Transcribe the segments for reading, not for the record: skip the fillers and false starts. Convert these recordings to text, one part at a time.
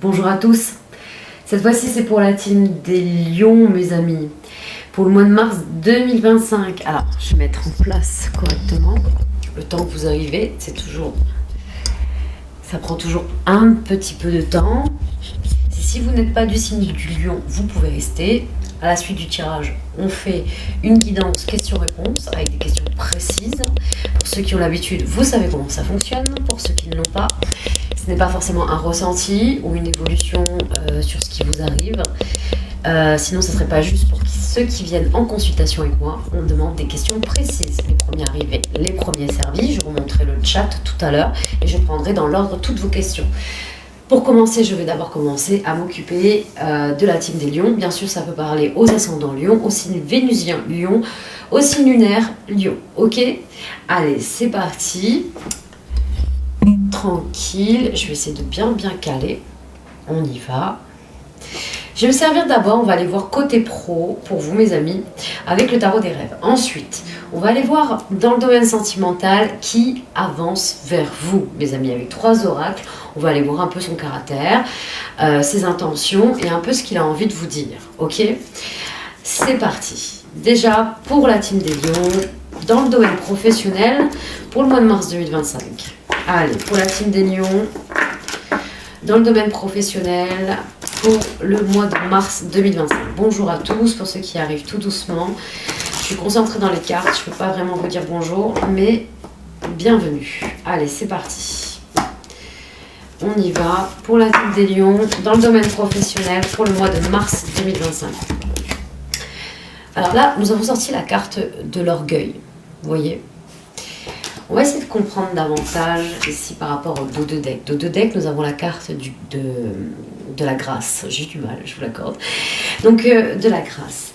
Bonjour à tous. Cette fois-ci, c'est pour la team des lions, mes amis. Pour le mois de mars 2025. Alors, je vais mettre en place correctement. Le temps que vous arrivez, ça prend toujours un petit peu de temps. Si vous n'êtes pas du signe du lion, vous pouvez rester. À la suite du tirage, on fait une guidance questions-réponses avec des questions précises. Pour ceux qui ont l'habitude, vous savez comment ça fonctionne. Pour ceux qui ne l'ont pas, ce n'est pas forcément un ressenti ou une évolution sur ce qui vous arrive. Sinon, ce ne serait pas juste pour ceux qui viennent en consultation avec moi. On demande des questions précises. Les premiers arrivés, les premiers servis. Je vous montrerai le chat tout à l'heure et je prendrai dans l'ordre toutes vos questions. Pour commencer, je vais d'abord commencer à m'occuper de la team des lions. Bien sûr, ça peut parler aux ascendants lions, aux signes vénusiens lions, aux signes lunaires lions. Ok? Allez, c'est parti. Tranquille, je vais essayer de bien caler. On y va. Je vais me servir d'abord, on va aller voir côté pro, pour vous mes amis, avec le tarot des rêves. Ensuite, on va aller voir dans le domaine sentimental qui avance vers vous, mes amis, avec 3 oracles. On va aller voir un peu son caractère, ses intentions et un peu ce qu'il a envie de vous dire. Ok? C'est parti. Déjà, pour la team des lions, dans le domaine professionnel, pour le mois de mars 2025. Allez, pour la team des lions, dans le domaine professionnel, pour le mois de mars 2025. Bonjour à tous, pour ceux qui arrivent tout doucement. Je suis concentrée dans les cartes, je ne peux pas vraiment vous dire bonjour, mais bienvenue. Allez, c'est parti. On y va. Pour la team des lions, dans le domaine professionnel, pour le mois de mars 2025. Alors là, nous avons sorti la carte de l'orgueil. Vous voyez ? On va essayer de comprendre davantage ici par rapport au dos de deck. Dos de deck, nous avons la carte de la grâce. J'ai du mal, je vous l'accorde. Donc, de la grâce.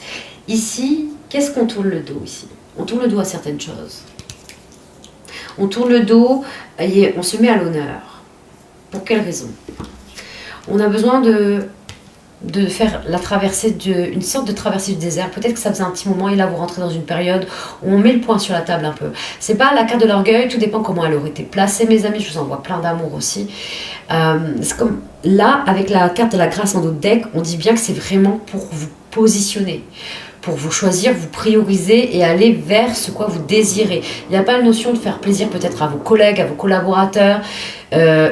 Ici, qu'est-ce qu'on tourne le dos ici? On tourne le dos à certaines choses. On tourne le dos et on se met à l'honneur. Pour quelle raison? On a besoin de faire la traversée une sorte de traversée du désert. Peut-être que ça faisait un petit moment et là vous rentrez dans une période où on met le point sur la table un peu. C'est pas la carte de l'orgueil, tout dépend comment elle aurait été placée, mes amis. Je vous envoie plein d'amour aussi. C'est comme là, avec la carte de la grâce en dos de deck, on dit bien que c'est vraiment pour vous positionner, pour vous choisir, vous prioriser et aller vers ce quoi vous désirez. Il n'y a pas la notion de faire plaisir peut-être à vos collègues, à vos collaborateurs,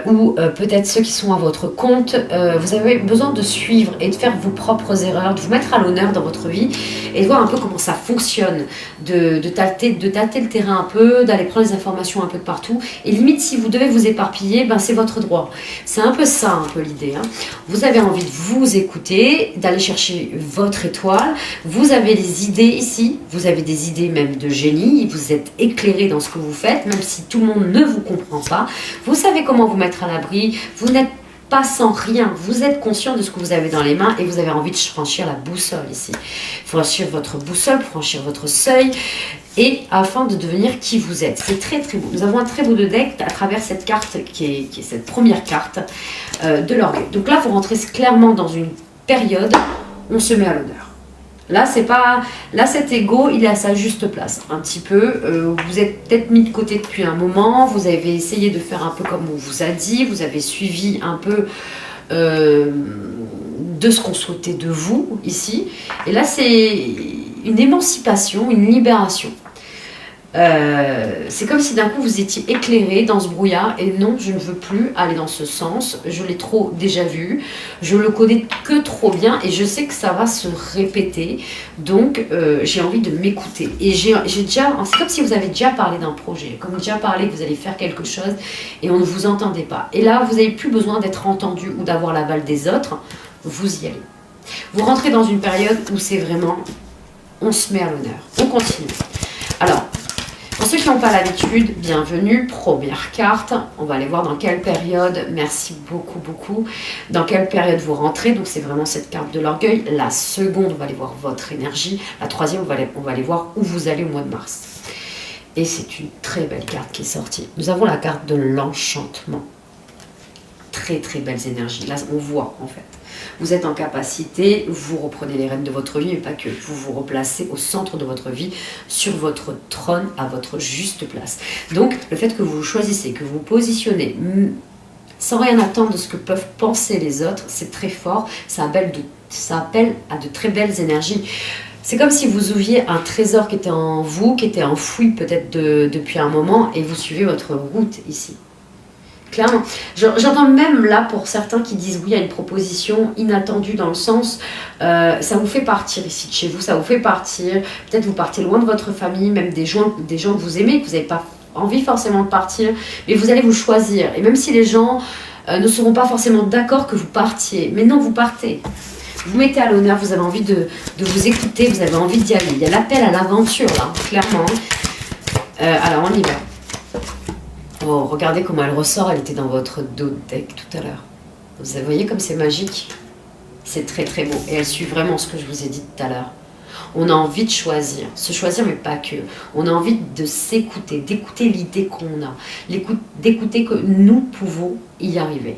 ou peut-être ceux qui sont à votre compte. Vous avez besoin de suivre et de faire vos propres erreurs, de vous mettre à l'honneur dans votre vie et de voir un peu comment ça fonctionne, de tâter le terrain un peu, d'aller prendre les informations un peu de partout. Et limite, si vous devez vous éparpiller, ben c'est votre droit. C'est un peu ça, un peu l'idée. Hein. Vous avez envie de vous écouter, d'aller chercher votre étoile. Vous avez des idées ici, vous avez des idées même de génie, vous êtes éclairé dans ce que vous faites, même si tout le monde ne vous comprend pas. Vous savez comment vous mettre à l'abri, vous n'êtes pas sans rien, vous êtes conscient de ce que vous avez dans les mains et vous avez envie de franchir la boussole ici. Franchir votre boussole, franchir votre seuil et afin de devenir qui vous êtes. C'est très beau. Nous avons un très beau deck à travers cette carte qui est cette première carte de l'orgueil. Donc là, vous rentrez clairement dans une période où on se met à l'honneur. Là, cet ego, il est à sa juste place, un petit peu. Vous êtes peut-être mis de côté depuis un moment, vous avez essayé de faire un peu comme on vous a dit, vous avez suivi un peu de ce qu'on souhaitait de vous, ici. Et là, c'est une émancipation, une libération. C'est comme si d'un coup vous étiez éclairé dans ce brouillard et non, je ne veux plus aller dans ce sens, je l'ai trop déjà vu, je le connais que trop bien et je sais que ça va se répéter, donc j'ai envie de m'écouter et c'est comme si vous avez déjà parlé d'un projet, comme déjà parlé que vous allez faire quelque chose et on ne vous entendait pas et là vous n'avez plus besoin d'être entendu ou d'avoir l'aval des autres, vous y allez. Vous rentrez dans une période où c'est vraiment on se met à l'honneur, on continue. Alors pour ceux qui n'ont pas l'habitude, bienvenue, première carte. On va aller voir dans quelle période, merci beaucoup, dans quelle période vous rentrez. Donc c'est vraiment cette carte de l'orgueil. La seconde, on va aller voir votre énergie. La troisième, on va aller voir où vous allez au mois de mars. Et c'est une très belle carte qui est sortie. Nous avons la carte de l'enchantement. Très belles énergies. Là, on voit en fait. Vous êtes en capacité, vous reprenez les rênes de votre vie, mais pas que. Vous vous replacez au centre de votre vie, sur votre trône, à votre juste place. Donc, le fait que vous choisissez, que vous vous positionnez, sans rien attendre de ce que peuvent penser les autres. C'est très fort, ça appelle à de très belles énergies. C'est comme si vous ouvriez un trésor qui était en vous, qui était enfoui peut-être depuis un moment, et vous suivez votre route ici. Clairement. J'entends même là pour certains qui disent oui à une proposition inattendue dans le sens, ça vous fait partir ici de chez vous, ça vous fait partir, peut-être vous partez loin de votre famille, même des gens que vous aimez, que vous n'avez pas envie forcément de partir, mais vous allez vous choisir. Et même si les gens ne seront pas forcément d'accord que vous partiez, mais non, vous partez. Vous mettez à l'honneur, vous avez envie de vous écouter, vous avez envie d'y aller. Il y a l'appel à l'aventure là, clairement. Alors on y va. Oh, regardez comment elle ressort, elle était dans votre dos deck tout à l'heure. Vous voyez comme c'est magique? C'est très très beau. Et elle suit vraiment ce que je vous ai dit tout à l'heure. On a envie de choisir, se choisir mais pas que. On a envie de s'écouter, d'écouter l'idée qu'on a, d'écouter que nous pouvons y arriver.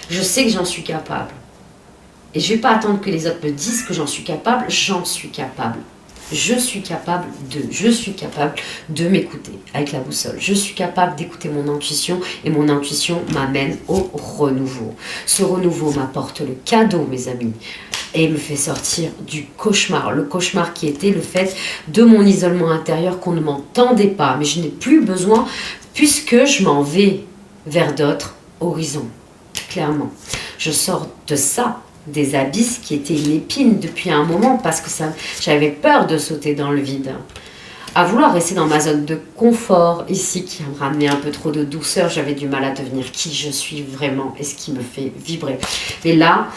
Je sais que j'en suis capable. Et je ne vais pas attendre que les autres me disent que j'en suis capable, j'en suis capable. Je suis capable de m'écouter avec la boussole. Je suis capable d'écouter mon intuition et mon intuition m'amène au renouveau. Ce renouveau m'apporte le cadeau, mes amis, et me fait sortir du cauchemar. Le cauchemar qui était le fait de mon isolement intérieur, qu'on ne m'entendait pas. Mais je n'ai plus besoin puisque je m'en vais vers d'autres horizons. Clairement. Je sors de ça, des abysses qui étaient une épine depuis un moment parce que j'avais peur de sauter dans le vide. À vouloir rester dans ma zone de confort ici qui me ramenait un peu trop de douceur, j'avais du mal à devenir qui je suis vraiment et ce qui me fait vibrer. Mais là,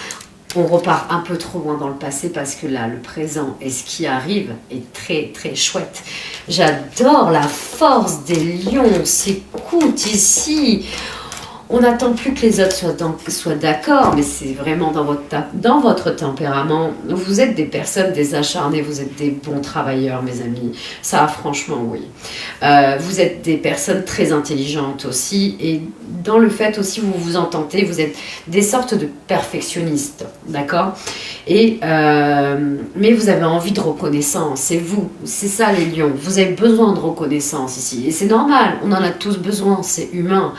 on repart un peu trop loin dans le passé parce que là, le présent et ce qui arrive est très très chouette. J'adore la force des lions, s'écoute ici. On n'attend plus que les autres soient d'accord, mais c'est vraiment dans votre tempérament. Vous êtes des personnes, des acharnés, vous êtes des bons travailleurs, mes amis. Ça, franchement, oui. Vous êtes des personnes très intelligentes aussi, et dans le fait aussi, vous vous entendez, vous êtes des sortes de perfectionnistes, d'accord? Mais vous avez envie de reconnaissance, c'est ça les lions. Vous avez besoin de reconnaissance ici, et c'est normal, on en a tous besoin, c'est humain.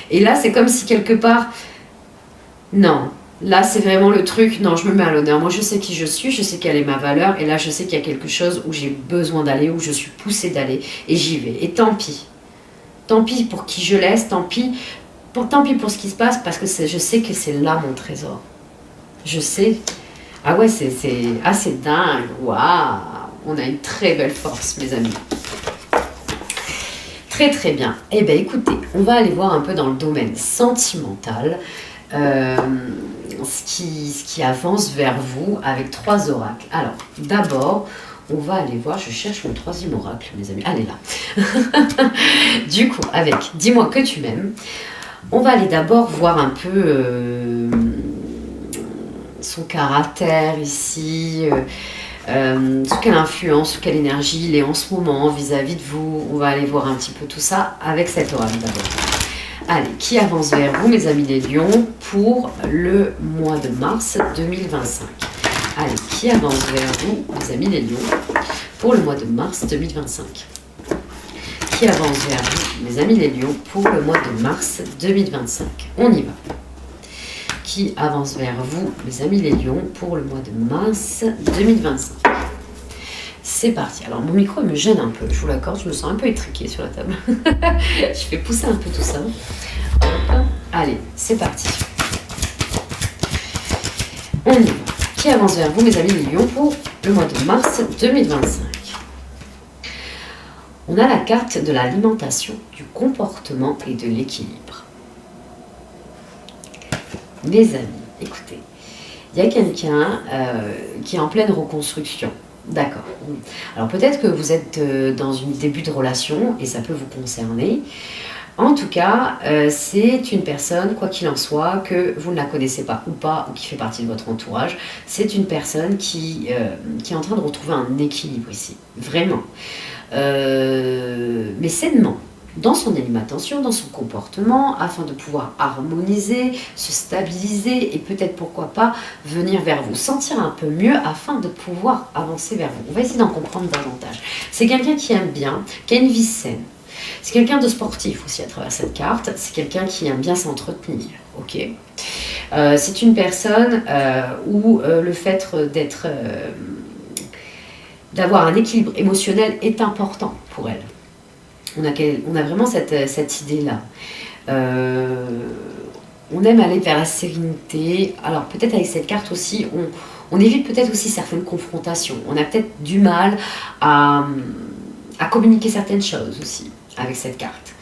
Et là, c'est comme si quelque part, non, là, c'est vraiment le truc, non, je me mets à l'honneur. Moi, je sais qui je suis, je sais quelle est ma valeur, et là, je sais qu'il y a quelque chose où j'ai besoin d'aller, où je suis poussée d'aller, et j'y vais. Et tant pis. Tant pis pour qui je laisse, tant pis pour ce qui se passe, parce que je sais que c'est là mon trésor. Je sais. Ah ouais, c'est assez dingue. Waouh, on a une très belle force, mes amis. Très très bien. Eh bien écoutez, on va aller voir un peu dans le domaine sentimental ce qui avance vers vous avec 3 oracles. Alors d'abord, on va aller voir, je cherche mon 3e oracle, mes amis. Allez là. Du coup, avec Dis-moi que tu m'aimes, on va aller d'abord voir un peu son caractère ici. Sous quelle influence, sous quelle énergie il est en ce moment vis-à-vis de vous. On va aller voir un petit peu tout ça avec cet oracle d'abord. Allez, qui avance vers vous, mes amis les lions, pour le mois de mars 2025? Allez, qui avance vers vous, mes amis les lions, pour le mois de mars 2025? Qui avance vers vous, mes amis les lions, pour le mois de mars 2025? On y va. Qui avance vers vous, mes amis les lions, pour le mois de mars 2025. C'est parti. Alors, mon micro me gêne un peu, je vous l'accorde, je me sens un peu étriquée sur la table. Je vais pousser un peu tout ça. Hop. Allez, c'est parti. On y va. Qui avance vers vous, mes amis les lions, pour le mois de mars 2025? On a la carte de l'alimentation, du comportement et de l'équilibre. Mes amis, écoutez, il y a quelqu'un qui est en pleine reconstruction. D'accord. Alors peut-être que vous êtes dans un début de relation et ça peut vous concerner. En tout cas, c'est une personne, quoi qu'il en soit, que vous ne la connaissez pas ou pas, ou qui fait partie de votre entourage. C'est une personne qui est en train de retrouver un équilibre ici. Vraiment. Mais sainement. Dans son alimentation, dans son comportement, afin de pouvoir harmoniser, se stabiliser et peut-être, pourquoi pas, venir vers vous, sentir un peu mieux afin de pouvoir avancer vers vous. On va essayer d'en comprendre davantage. C'est quelqu'un qui aime bien, qui a une vie saine, C'est quelqu'un de sportif aussi à travers cette carte. C'est quelqu'un qui aime bien s'entretenir. Ok. C'est une personne où le fait d'avoir un équilibre émotionnel est important pour elle. On a vraiment cette idée-là. On aime aller vers la sérénité. Alors peut-être avec cette carte aussi, on évite peut-être aussi certaines confrontations. On a peut-être du mal à communiquer certaines choses aussi avec cette carte.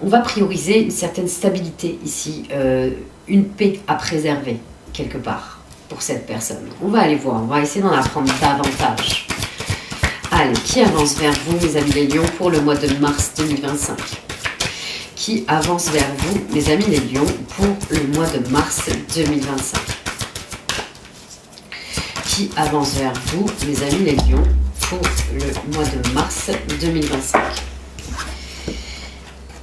On va prioriser une certaine stabilité ici, une paix à préserver quelque part pour cette personne. On va aller voir, on va essayer d'en apprendre davantage. Allez, qui avance vers vous, mes amis les lions, pour le mois de mars 2025? Qui avance vers vous, mes amis les lions, pour le mois de mars 2025? Qui avance vers vous, mes amis les lions, pour le mois de mars 2025?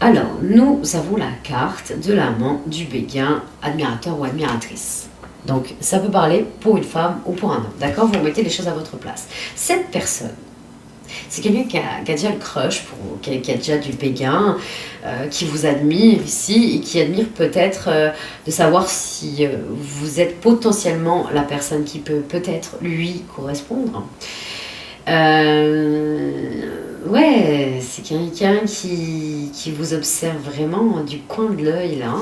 Alors, nous avons la carte de l'amant, du béguin, admirateur ou admiratrice. Donc, ça peut parler pour une femme ou pour un homme. D'accord? Vous remettez les choses à votre place. Cette personne, c'est quelqu'un qui a déjà le crush, qui a déjà du béguin, qui vous admire ici et qui admire peut-être de savoir si vous êtes potentiellement la personne qui peut peut-être lui correspondre. Ouais, c'est quelqu'un qui vous observe vraiment du coin de l'œil là.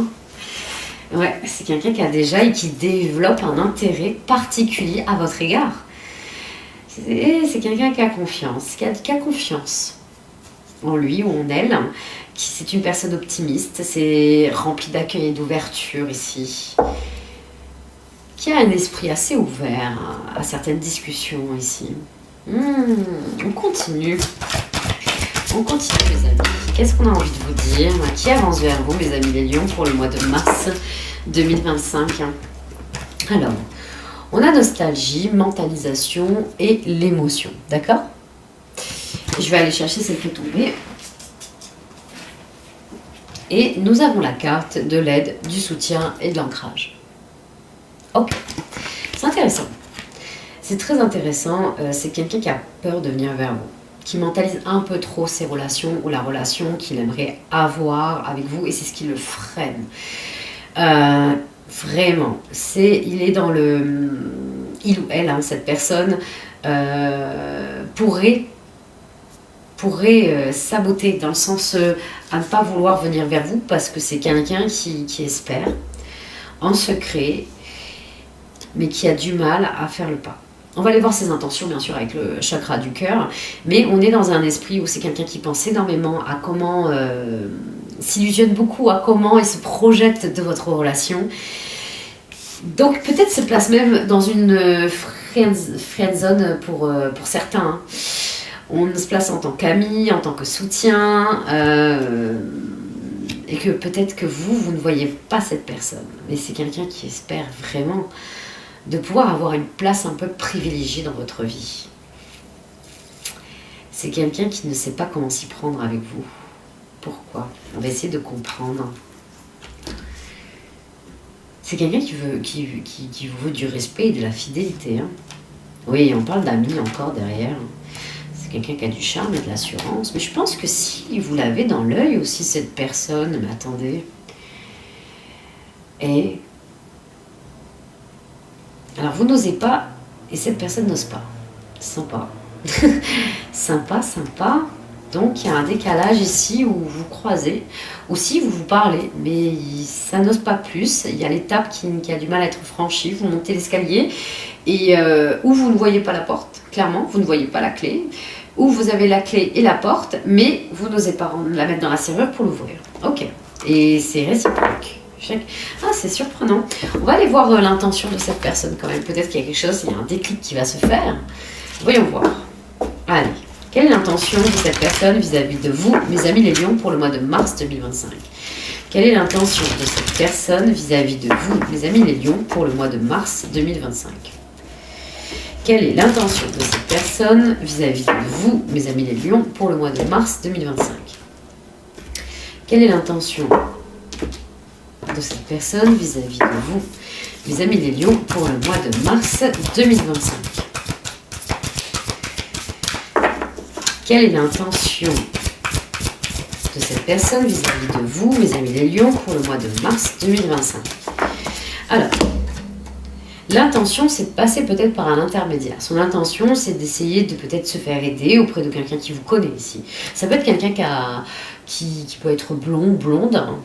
Ouais, c'est quelqu'un qui a déjà et qui développe un intérêt particulier à votre égard. C'est quelqu'un qui a confiance, qui a confiance en lui ou en elle. C'est une personne optimiste, c'est rempli d'accueil et d'ouverture ici. Qui a un esprit assez ouvert à certaines discussions ici. On continue. On continue les amis. Qu'est-ce qu'on a envie de vous dire? Qui avance vers vous mes amis les lions pour le mois de mars 2025? Alors, on a nostalgie, mentalisation et l'émotion. D'accord? Je vais aller chercher celle qui est tombée. Et nous avons la carte de l'aide, du soutien et de l'ancrage. Ok. C'est intéressant. C'est très intéressant. C'est quelqu'un qui a peur de venir vers vous, qui mentalise un peu trop ses relations ou la relation qu'il aimerait avoir avec vous, et c'est ce qui le freine. Vraiment, il est dans le... Il ou elle, hein, cette personne, pourrait saboter dans le sens à ne pas vouloir venir vers vous parce que c'est quelqu'un qui espère en secret, mais qui a du mal à faire le pas. On va aller voir ses intentions, bien sûr, avec le chakra du cœur. Mais on est dans un esprit où c'est quelqu'un qui pense énormément à comment... s'illusionne beaucoup à comment il se projette de votre relation. Donc, peut-être se place même dans une friend zone pour certains. Hein. On se place en tant qu'ami, en tant que soutien. Et que peut-être que vous ne voyez pas cette personne. Mais c'est quelqu'un qui espère vraiment... de pouvoir avoir une place un peu privilégiée dans votre vie. C'est quelqu'un qui ne sait pas comment s'y prendre avec vous. Pourquoi? On va essayer de comprendre. C'est quelqu'un qui vous veut du respect et de la fidélité. Hein. Oui, on parle d'amis encore derrière. C'est quelqu'un qui a du charme et de l'assurance. Mais je pense que si vous l'avez dans l'œil aussi, cette personne, mais attendez. Et... alors vous n'osez pas et cette personne n'ose pas. Sympa. Sympa, sympa. Donc il y a un décalage ici où vous croisez. Ou si vous vous parlez, mais ça n'ose pas plus. Il y a l'étape qui a du mal à être franchie. Vous montez l'escalier et où vous ne voyez pas la porte. Clairement, vous ne voyez pas la clé. Ou vous avez la clé et la porte, mais vous n'osez pas la mettre dans la serrure pour l'ouvrir. Ok. Et c'est réciproque. Ah, c'est surprenant. On va aller voir l'intention de cette personne quand même. Peut-être qu'il y a quelque chose, il y a un déclic qui va se faire. Voyons voir. Allez. Quelle est l'intention de cette personne vis-à-vis de vous, mes amis les lions, pour le mois de mars 2025? Quelle est l'intention de cette personne vis-à-vis de vous, mes amis les lions, pour le mois de mars 2025? Quelle est l'intention de cette personne vis-à-vis de vous, mes amis les lions, pour le mois de mars 2025? Quelle est l'intention de cette personne vis-à-vis de vous, mes amis les lions, pour le mois de mars 2025? Quelle est l'intention de cette personne vis-à-vis de vous, mes amis les lions, pour le mois de mars 2025? Alors, l'intention, c'est de passer peut-être par un intermédiaire. Son intention, c'est d'essayer de peut-être se faire aider auprès de quelqu'un qui vous connaît ici. Ça peut être quelqu'un qui peut être blond, blonde, hein,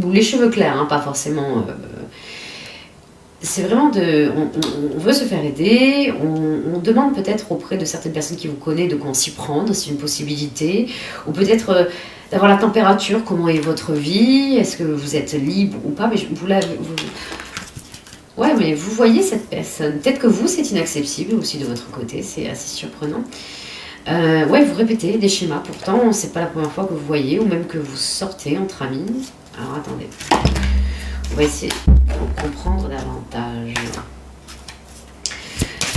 ou les cheveux clairs, hein, pas forcément... c'est vraiment on veut se faire aider, on demande peut-être auprès de certaines personnes qui vous connaissent de comment s'y prendre, c'est une possibilité, ou peut-être d'avoir la température, comment est votre vie, est-ce que vous êtes libre ou pas, mais ouais, mais vous voyez cette personne, peut-être que vous c'est inaccessible aussi de votre côté, c'est assez surprenant. Ouais, vous répétez des schémas, pourtant c'est pas la première fois que vous voyez, ou même que vous sortez entre amis. Alors attendez. On va essayer de comprendre davantage.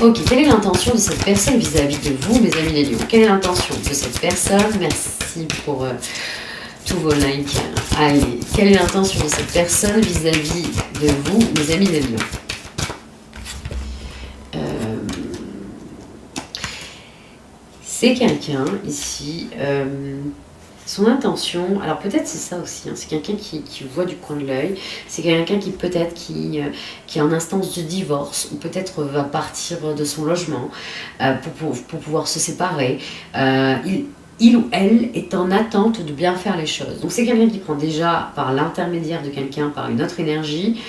Ok, quelle est l'intention de cette personne vis-à-vis de vous, mes amis les lions? Quelle est l'intention de cette personne? Merci pour tous vos likes. Allez, quelle est l'intention de cette personne vis-à-vis de vous, mes amis les lions? C'est quelqu'un ici... son intention, alors peut-être c'est ça aussi, hein, c'est quelqu'un qui voit du coin de l'œil, c'est quelqu'un qui peut-être qui est en instance de divorce, ou peut-être va partir de son logement pour pouvoir se séparer. Il ou elle est en attente de bien faire les choses. Donc c'est quelqu'un qui prend déjà par l'intermédiaire de quelqu'un, par une autre énergie,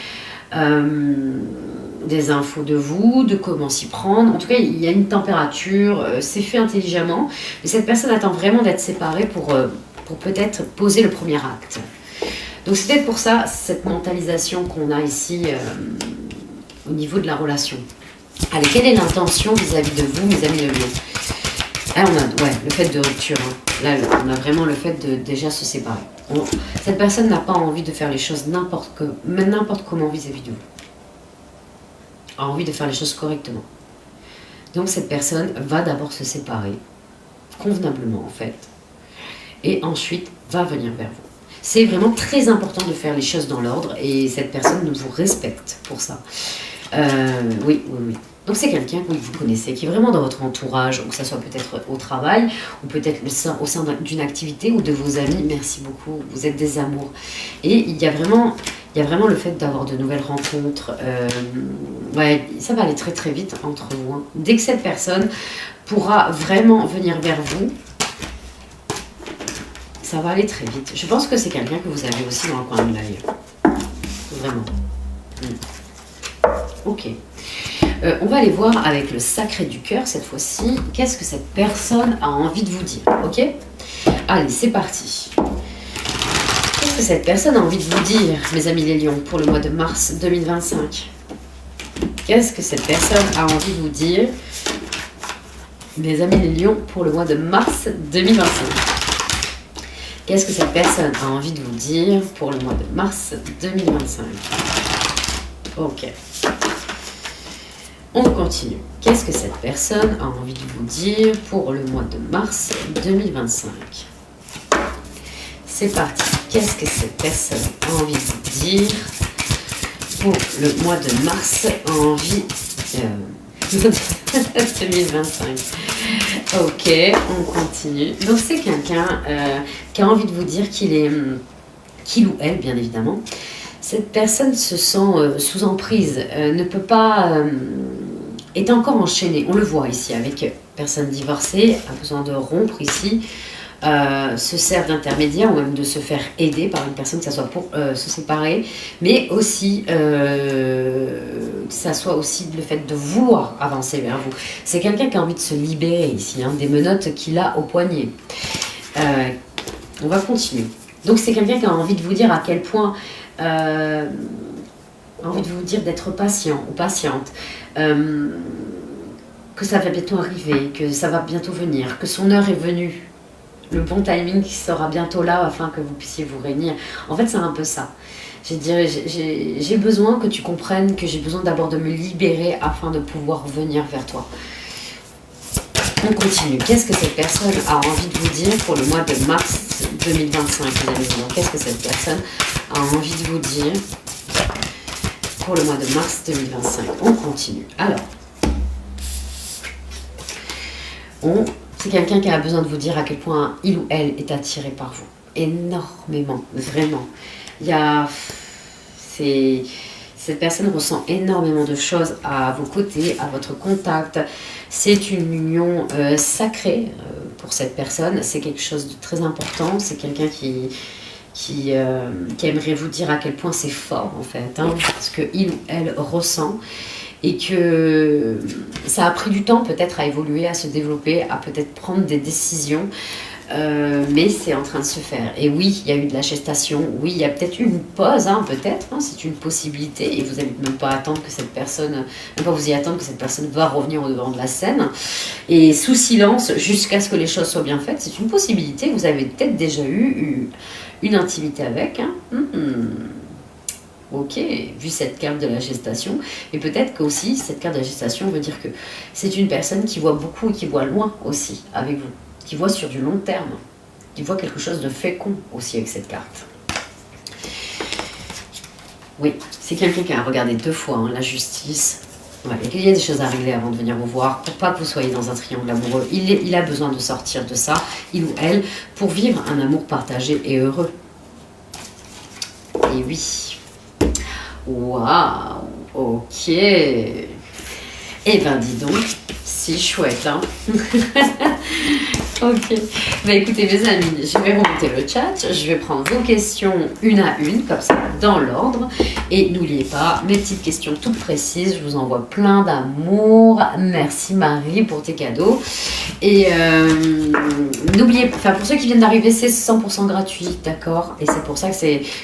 des infos de vous, de comment s'y prendre. En tout cas, il y a une température, c'est fait intelligemment, mais cette personne attend vraiment d'être séparée pour peut-être poser le premier acte. Donc c'est peut-être pour ça, cette mentalisation qu'on a ici au niveau de la relation. Allez, quelle est l'intention vis-à-vis de vous, mes amis le lion? Là, on a le fait de rupture. Hein. Là, on a vraiment le fait de déjà se séparer. Cette personne n'a pas envie de faire les choses n'importe comment vis-à-vis de vous. A envie de faire les choses correctement. Donc cette personne va d'abord se séparer, convenablement en fait, et ensuite va venir vers vous. C'est vraiment très important de faire les choses dans l'ordre, et cette personne vous respecte pour ça. Oui. Donc c'est quelqu'un que vous connaissez, qui est vraiment dans votre entourage, ou que ce soit peut-être au travail, ou peut-être au sein d'une activité, ou de vos amis. Merci beaucoup, vous êtes des amours. Et il y a vraiment le fait d'avoir de nouvelles rencontres. Ouais, ça va aller très très vite entre vous. Hein. Dès que cette personne pourra vraiment venir vers vous, ça va aller très vite. Je pense que c'est quelqu'un que vous avez aussi dans le coin de l'œil. Vraiment. Ok. On va aller voir avec le sacré du cœur cette fois-ci. Qu'est-ce que cette personne a envie de vous dire? Ok? Allez, c'est parti. Qu'est-ce que cette personne a envie de vous dire, mes amis les lions, pour le mois de mars 2025? Qu'est-ce que cette personne a envie de vous dire, mes amis les lions, pour le mois de mars 2025? Qu'est-ce que cette personne a envie de vous dire pour le mois de mars 2025? Ok. On continue. Qu'est-ce que cette personne a envie de vous dire pour le mois de mars 2025? C'est parti. Qu'est-ce que cette personne a envie de vous dire pour le mois de mars envie 2025? Ok, on continue. Donc c'est quelqu'un qui a envie de vous dire qu'il ou elle, bien évidemment, cette personne se sent sous emprise, ne peut pas, est encore enchaînée. On le voit ici avec personne divorcée, a besoin de rompre ici, se sert d'intermédiaire ou même de se faire aider par une personne, que ce soit pour se séparer, mais aussi que ça soit aussi le fait de vouloir avancer vers vous. C'est quelqu'un qui a envie de se libérer ici, hein, des menottes qu'il a au poignet. On va continuer. Donc c'est quelqu'un qui a envie de vous dire à quel point, envie de vous dire d'être patient ou patiente, que ça va bientôt arriver, que ça va bientôt venir, que son heure est venue. Le bon timing qui sera bientôt là afin que vous puissiez vous réunir. En fait, c'est un peu ça. J'ai besoin que tu comprennes que j'ai besoin d'abord de me libérer afin de pouvoir venir vers toi. On continue. Qu'est-ce que cette personne a envie de vous dire pour le mois de mars 2025? Qu'est-ce que cette personne a envie de vous dire pour le mois de mars 2025? On continue. Alors, C'est quelqu'un qui a besoin de vous dire à quel point il ou elle est attiré par vous. Énormément, vraiment. Il y a... Cette personne ressent énormément de choses à vos côtés, à votre contact. C'est une union sacrée pour cette personne. C'est quelque chose de très important. C'est quelqu'un qui aimerait vous dire à quel point c'est fort, en fait. Hein, ce qu'il ou elle ressent. Et que ça a pris du temps peut-être à évoluer, à se développer, à peut-être prendre des décisions. Mais c'est en train de se faire. Et oui, il y a eu de la gestation. Oui, il y a peut-être eu une pause, hein, peut-être. Hein, c'est une possibilité. Et vous n'allez même pas attendre que cette personne, même pas vous y attendre que cette personne va revenir au devant de la scène. Et sous silence, jusqu'à ce que les choses soient bien faites, c'est une possibilité. Vous avez peut-être déjà eu une intimité avec. Hein. Ok, vu cette carte de la gestation. Et peut-être que aussi, cette carte de la gestation veut dire que c'est une personne qui voit beaucoup et qui voit loin aussi avec vous. Qui voit sur du long terme, qui voit quelque chose de fécond aussi avec cette carte. Oui, c'est quelqu'un qui a regardé 2 fois hein, la justice. Ouais, et qu'il y a des choses à régler avant de venir vous voir, pour pas que vous soyez dans un triangle amoureux. Il a besoin de sortir de ça, il ou elle, pour vivre un amour partagé et heureux. Et oui. Waouh, ok. Eh ben dis donc, c'est chouette, hein. Ok, bah écoutez mes amis, je vais remonter le chat, je vais prendre vos questions une à une, comme ça, dans l'ordre. Et n'oubliez pas, mes petites questions toutes précises, je vous envoie plein d'amour. Merci Marie pour tes cadeaux. Et n'oubliez pas, pour ceux qui viennent d'arriver, c'est 100% gratuit, d'accord? Et c'est pour ça que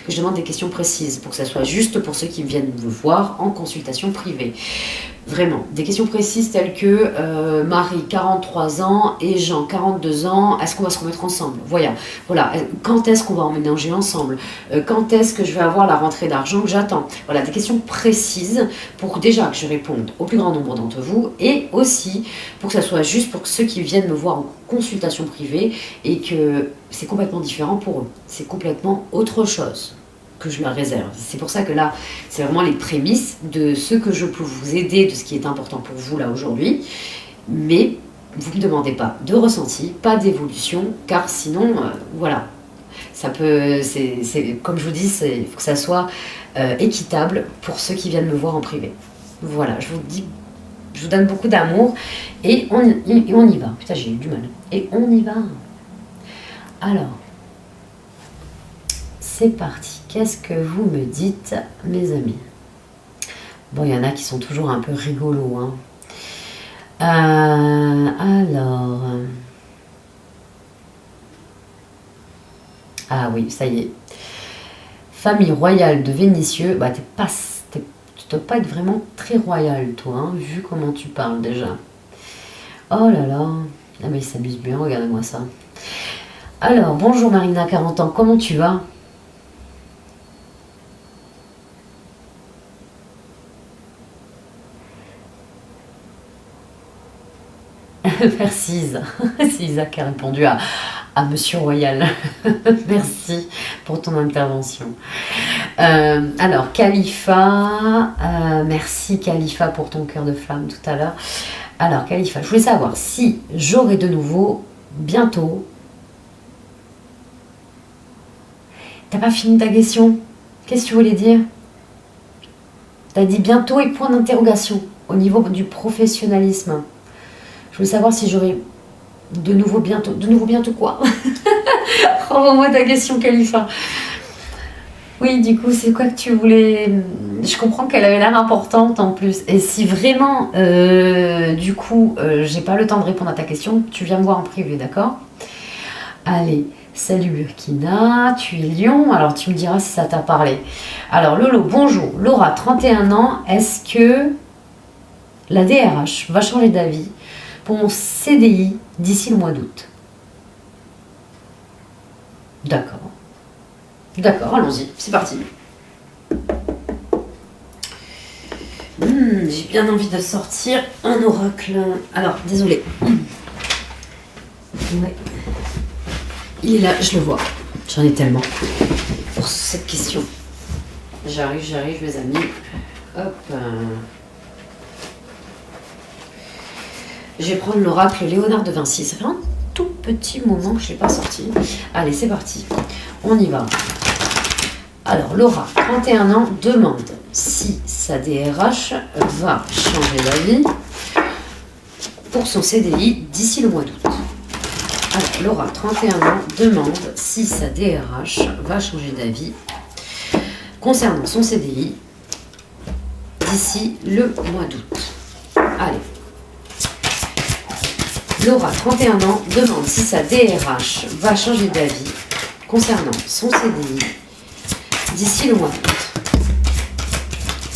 je demande des questions précises, pour que ça soit juste pour ceux qui viennent me voir en consultation privée. Vraiment, des questions précises telles que Marie, 43 ans, et Jean, 42 ans, est-ce qu'on va se remettre ensemble? Voilà, quand est-ce qu'on va emménager ensemble? Quand est-ce que je vais avoir la rentrée d'argent que j'attends? Voilà, des questions précises pour déjà que je réponde au plus grand nombre d'entre vous et aussi pour que ça soit juste pour ceux qui viennent me voir en consultation privée et que c'est complètement différent pour eux. C'est complètement autre chose que je leur réserve. C'est pour ça que là, c'est vraiment les prémices de ce que je peux vous aider, de ce qui est important pour vous là aujourd'hui. Mais vous ne me demandez pas de ressenti, pas d'évolution, car sinon, voilà, ça peut, c'est comme je vous dis, il faut que ça soit équitable pour ceux qui viennent me voir en privé. Voilà, je vous dis, je vous donne beaucoup d'amour et on y va. Putain, j'ai eu du mal. Et on y va. Alors, c'est parti. Qu'est-ce que vous me dites, mes amis? Bon, il y en a qui sont toujours un peu rigolos. Hein. Alors... Ah oui, ça y est. Famille royale de Vénitieux. Bah, tu dois pas être vraiment très royal, toi, hein, vu comment tu parles déjà. Oh là là. Ah, mais il s'amuse bien, regardez-moi ça. Alors, bonjour Marina, 40 ans, comment tu vas? Merci Isa. C'est Isa qui a répondu à Monsieur Royal. Merci pour ton intervention. Alors, Khalifa, merci Khalifa pour ton cœur de flamme tout à l'heure. Alors, Khalifa, je voulais savoir si j'aurai de nouveau bientôt. T'as pas fini ta question? Qu'est-ce que tu voulais dire? T'as dit bientôt et point d'interrogation au niveau du professionnalisme. Je voulais savoir si j'aurais de nouveau bientôt. De nouveau bientôt quoi? Renvoie-moi ta question, Khalifa. Oui, du coup, c'est quoi que tu voulais... Je comprends qu'elle avait l'air importante en plus. Et si vraiment, du coup, j'ai pas le temps de répondre à ta question, tu viens me voir en privé, d'accord? Allez, salut Burkina, tu es Lyon, alors tu me diras si ça t'a parlé. Alors Lolo, bonjour. Laura, 31 ans, est-ce que la DRH va changer d'avis pour mon CDI d'ici le mois d'août? D'accord. D'accord, allons-y, c'est parti. J'ai bien envie de sortir un oracle. Alors, désolé. Ouais. Il est là, je le vois. J'en ai tellement pour cette question. J'arrive, mes amis. Hop. Je vais prendre l'oracle Léonard de Vinci. Ça fait tout petit moment que je n'ai pas sorti. Allez, c'est parti. On y va. Alors, Laura, 31 ans, demande si sa DRH va changer d'avis pour son CDI d'ici le mois d'août. Alors, Laura, 31 ans, demande si sa DRH va changer d'avis concernant son CDI d'ici le mois d'août. Allez. Laura, 31 ans, demande si sa DRH va changer d'avis concernant son CDI d'ici le mois d'août.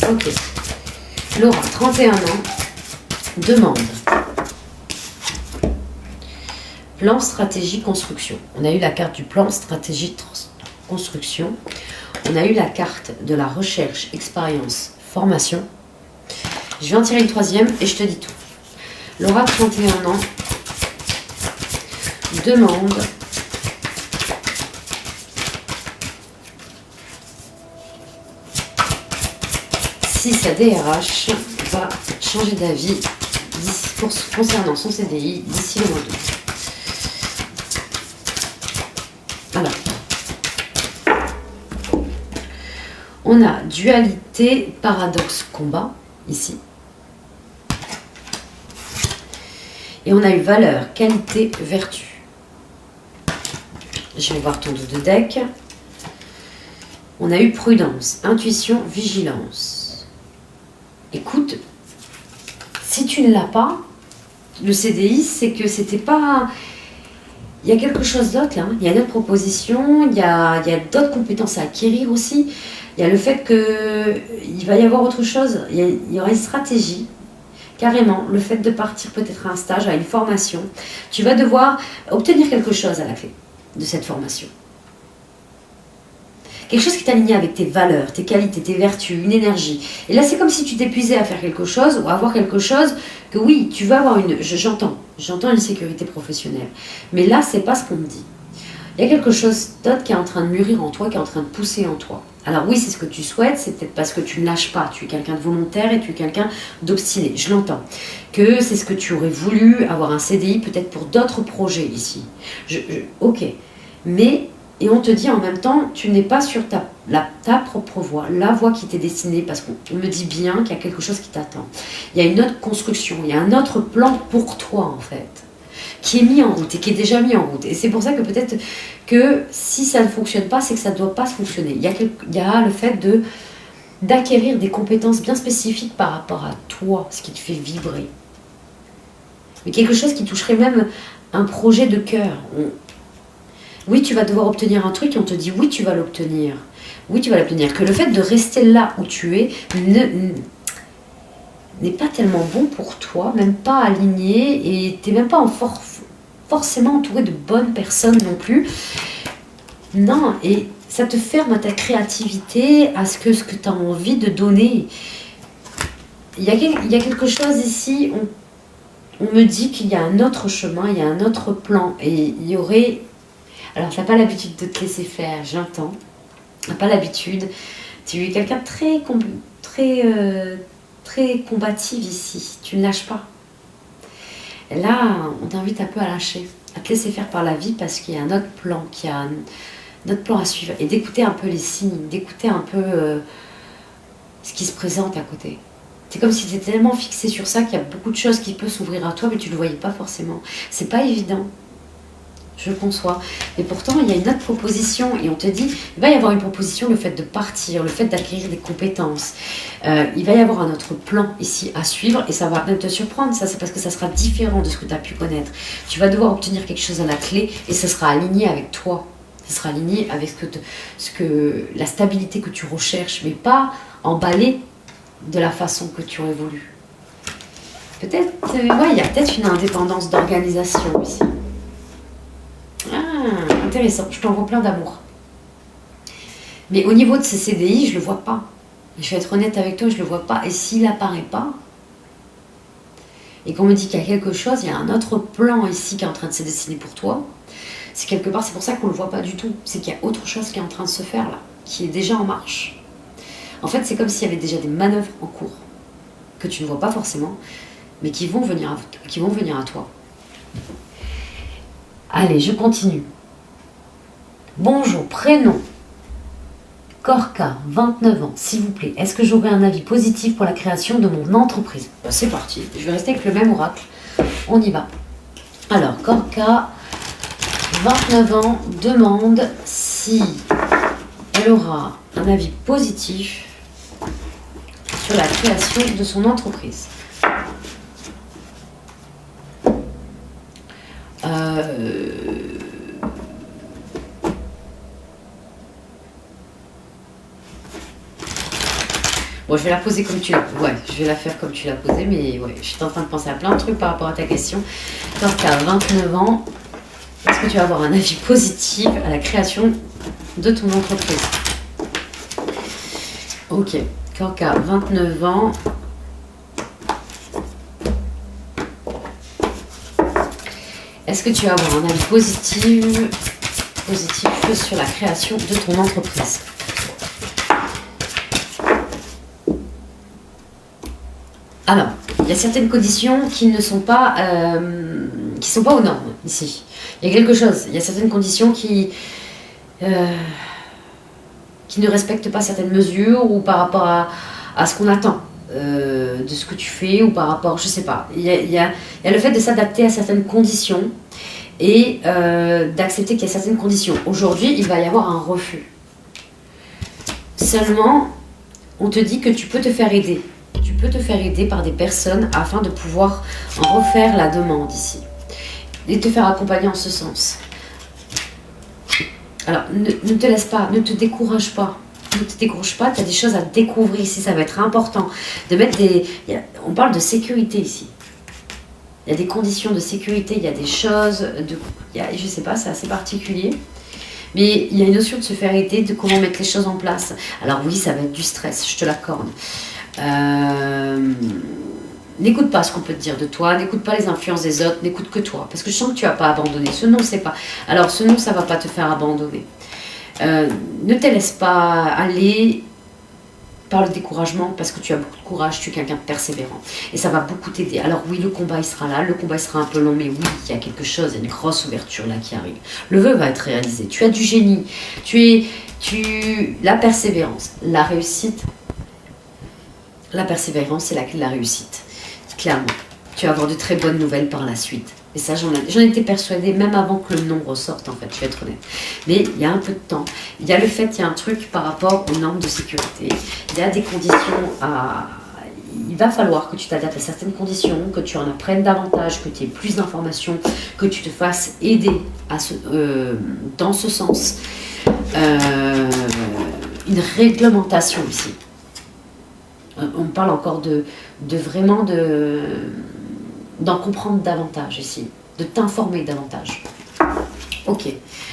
Ok. Laura, 31 ans, demande plan, stratégie, construction. On a eu la carte du plan, stratégie, construction. On a eu la carte de la recherche, expérience, formation. Je vais en tirer une troisième et je te dis tout. Laura, 31 ans, demande si sa DRH va changer d'avis concernant son CDI d'ici le mois d'août. Alors, on a dualité, paradoxe, combat, ici. Et on a eu valeur, qualité, vertu. Je vais voir ton dos de deck. On a eu prudence, intuition, vigilance. Écoute, si tu ne l'as pas, le CDI, c'est que c'était pas... Il y a quelque chose d'autre là, il y a une autre proposition, il y a d'autres compétences à acquérir aussi. Il y a le fait qu'il va y avoir autre chose, il y aura une stratégie, carrément, le fait de partir peut-être à un stage, à une formation. Tu vas devoir obtenir quelque chose à la clé de cette formation. Quelque chose qui est aligné avec tes valeurs, tes qualités, tes vertus, une énergie. Et là, c'est comme si tu t'épuisais à faire quelque chose ou à avoir quelque chose que oui, tu vas avoir une... J'entends une sécurité professionnelle. Mais là, c'est pas ce qu'on me dit. Il y a quelque chose d'autre qui est en train de mûrir en toi, qui est en train de pousser en toi. Alors oui, c'est ce que tu souhaites, c'est peut-être parce que tu ne lâches pas. Tu es quelqu'un de volontaire et tu es quelqu'un d'obstiné. Je l'entends. Que c'est ce que tu aurais voulu, avoir un CDI peut-être pour d'autres projets ici. Ok. Mais... Et on te dit en même temps, tu n'es pas sur ta propre voie, la voie qui t'est destinée, parce qu'on me dit bien qu'il y a quelque chose qui t'attend. Il y a une autre construction, il y a un autre plan pour toi en fait, qui est mis en route et qui est déjà mis en route. Et c'est pour ça que peut-être que si ça ne fonctionne pas, c'est que ça ne doit pas se fonctionner. Il y a le fait d'acquérir des compétences bien spécifiques par rapport à toi, ce qui te fait vibrer. Mais quelque chose qui toucherait même un projet de cœur. Oui, tu vas devoir obtenir un truc et on te dit oui, tu vas l'obtenir. Oui, tu vas l'obtenir. Que le fait de rester là où tu es n'est pas tellement bon pour toi, même pas aligné et tu n'es même pas forcément entouré de bonnes personnes non plus. Non, et ça te ferme à ta créativité, à ce que tu as envie de donner. Il y a quelque chose ici, on me dit qu'il y a un autre chemin, il y a un autre plan et il y aurait... Alors, tu n'as pas l'habitude de te laisser faire, j'entends. Tu n'as pas l'habitude. Tu es quelqu'un de très combative ici. Tu ne lâches pas. Et là, on t'invite un peu à lâcher, à te laisser faire par la vie parce qu'il y a un autre plan, qu'il y a un autre plan à suivre. Et d'écouter un peu les signes, d'écouter un peu ce qui se présente à côté. C'est comme si tu étais tellement fixé sur ça qu'il y a beaucoup de choses qui peuvent s'ouvrir à toi, mais tu ne le voyais pas forcément. C'est pas évident. Je conçois. Et pourtant, il y a une autre proposition et on te dit, il va y avoir une proposition, le fait de partir, le fait d'acquérir des compétences. Il va y avoir un autre plan ici à suivre et ça va même te surprendre. Ça, c'est parce que ça sera différent de ce que tu as pu connaître. Tu vas devoir obtenir quelque chose à la clé et ça sera aligné avec toi. Ça sera aligné avec la stabilité que tu recherches, mais pas emballé de la façon que tu aurais voulu. Peut-être, il y a peut-être une indépendance d'organisation ici. Ah, intéressant, je t'envoie plein d'amour. Mais au niveau de ces CDI, je le vois pas. Je vais être honnête avec toi, je le vois pas. Et s'il apparaît pas, et qu'on me dit qu'il y a quelque chose, il y a un autre plan ici qui est en train de se dessiner pour toi, c'est quelque part, c'est pour ça qu'on le voit pas du tout. C'est qu'il y a autre chose qui est en train de se faire là, qui est déjà en marche. En fait, c'est comme s'il y avait déjà des manœuvres en cours, que tu ne vois pas forcément, mais qui vont venir à toi. Allez, je continue. Bonjour, prénom. Corca, 29 ans, s'il vous plaît. Est-ce que j'aurai un avis positif pour la création de mon entreprise? C'est parti. Je vais rester avec le même oracle. On y va. Alors, Corca, 29 ans, demande si elle aura un avis positif sur la création de son entreprise. Bon, je vais la poser comme tu l'as. Ouais, je vais la faire comme tu l'as posée, mais ouais, je suis en train de penser à plein de trucs par rapport à ta question. Quand tu as 29 ans, est-ce que tu vas avoir un avis positif à la création de ton entreprise? Ok, quand tu as 29 ans, est-ce que tu vas avoir un avis positif sur la création de ton entreprise? Alors, il y a certaines conditions qui ne sont pas, aux normes ici. Il y a quelque chose. Il y a certaines conditions qui ne respectent pas certaines mesures ou par rapport à ce qu'on attend de ce que tu fais ou par rapport, je sais pas. Il y a le fait de s'adapter à certaines conditions et d'accepter qu'il y a certaines conditions. Aujourd'hui, il va y avoir un refus. Seulement, on te dit que tu peux te faire aider. Tu peux te faire aider par des personnes afin de pouvoir en refaire la demande ici. Et te faire accompagner en ce sens. Alors, ne te laisse pas, ne te décourage pas. Ne te décourage pas, tu as des choses à découvrir ici, ça va être important. De mettre on parle de sécurité ici. Il y a des conditions de sécurité, il y a des choses, je sais pas, c'est assez particulier. Mais il y a une notion de se faire aider, de comment mettre les choses en place. Alors oui, ça va être du stress, je te l'accorde. N'écoute pas ce qu'on peut te dire de toi, n'écoute pas les influences des autres, n'écoute que toi. Parce que je sens que tu n'as pas abandonné. Ce non, c'est pas. Alors, ce non, ça ne va pas te faire abandonner. Ne te laisse pas aller par le découragement parce que tu as beaucoup de courage, tu es quelqu'un de persévérant. Et ça va beaucoup t'aider. Alors oui, le combat, il sera là. Le combat, il sera un peu long, mais oui, il y a quelque chose, il y a une grosse ouverture là qui arrive. Le vœu va être réalisé. Tu as du génie. La persévérance, la réussite. La persévérance, c'est la clé de la réussite. Clairement. Tu vas avoir de très bonnes nouvelles par la suite. Et ça, j'en étais persuadée, même avant que le nom ressorte, en fait, je vais être honnête. Mais il y a un peu de temps. Il y a le fait, il y a un truc par rapport aux normes de sécurité. Il y a des conditions à... Il va falloir que tu t'adaptes à certaines conditions, que tu en apprennes davantage, que tu aies plus d'informations, que tu te fasses aider dans ce sens. Une réglementation ici. On parle encore d'en comprendre davantage ici, de t'informer davantage. Ok,